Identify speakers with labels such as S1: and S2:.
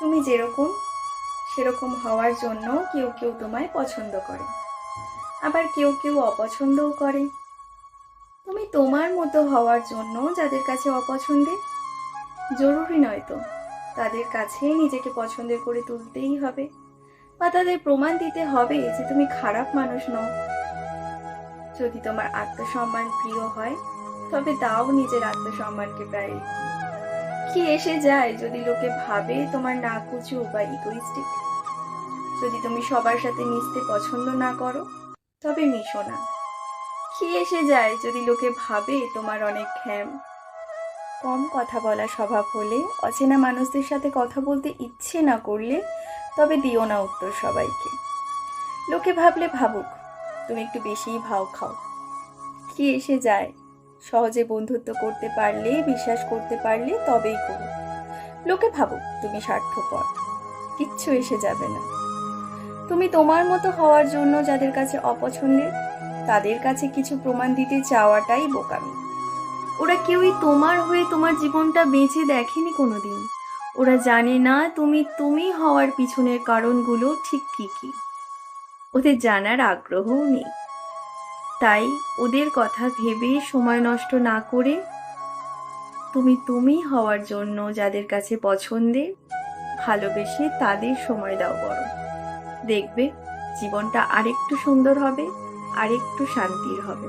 S1: তুমি যেরকম সেরকম হওয়ার জন্য কেউ কেউ তোমায় পছন্দ করে, আবার কেউ কেউ অপছন্দও করে। তুমি তোমার মতো হওয়ার জন্য যাদের কাছে অপছন্দের, জরুরি নয় তো তাদের কাছে নিজেকে পছন্দের করে তুলতেই হবে বা তাদের প্রমাণ দিতে হবে যে তুমি খারাপ মানুষ নও। যদি তোমার আত্মসম্মান প্রিয় হয়, তবে দাও নিজের আত্মসম্মানকে প্রায়োরিটি। কি এসে যায় যদি লোকে ভাবে তোমার নাকুচু বা ইগোইস্টিক? যদি তুমি সবার সাথে মিশতে পছন্দ না করো, তবে মিশো না। কি এসে যায় যদি লোকে ভাবে তোমার অনেক ঘ্যাম? কম কথা বলা স্বভাব হলে, অচেনা মানুষদের সাথে কথা বলতে ইচ্ছে না করলে, তবে দিও না উত্তর সবাইকে। লোকে ভাবলে ভাবুক, তুমি একটু বেশিই ভাও খাও। কি এসে যায়, সহজে বন্ধুত্ব করতে পারলে, বিশ্বাস করতে পারলে তবেই করো। লোকে ভাবুক তুমি স্বার্থপর, কিচ্ছু এসে যাবে না। তুমি তোমার মতো হওয়ার জন্য যাদের কাছে অপছন্দের, তাদের কাছে কিছু প্রমাণ দিতে চাওয়াটাই বোকামি। ওরা কেউই তোমার হয়ে তোমার জীবনটা বেঁচে দেখেনি কোনোদিন। ওরা জানে না তুমি তুমি হওয়ার পিছনের কারণগুলো ঠিক কি কি। ওদের জানার আগ্রহও নেই। তাই ওদের কথা ভেবে সময় নষ্ট না করে তুমি তুমি হওয়ার জন্য যাদের কাছে পছন্দের, ভালোবেসে তাদের সময় দাও বরং। দেখবে জীবনটা আরেকটু সুন্দর হবে, আরেকটু শান্তির হবে।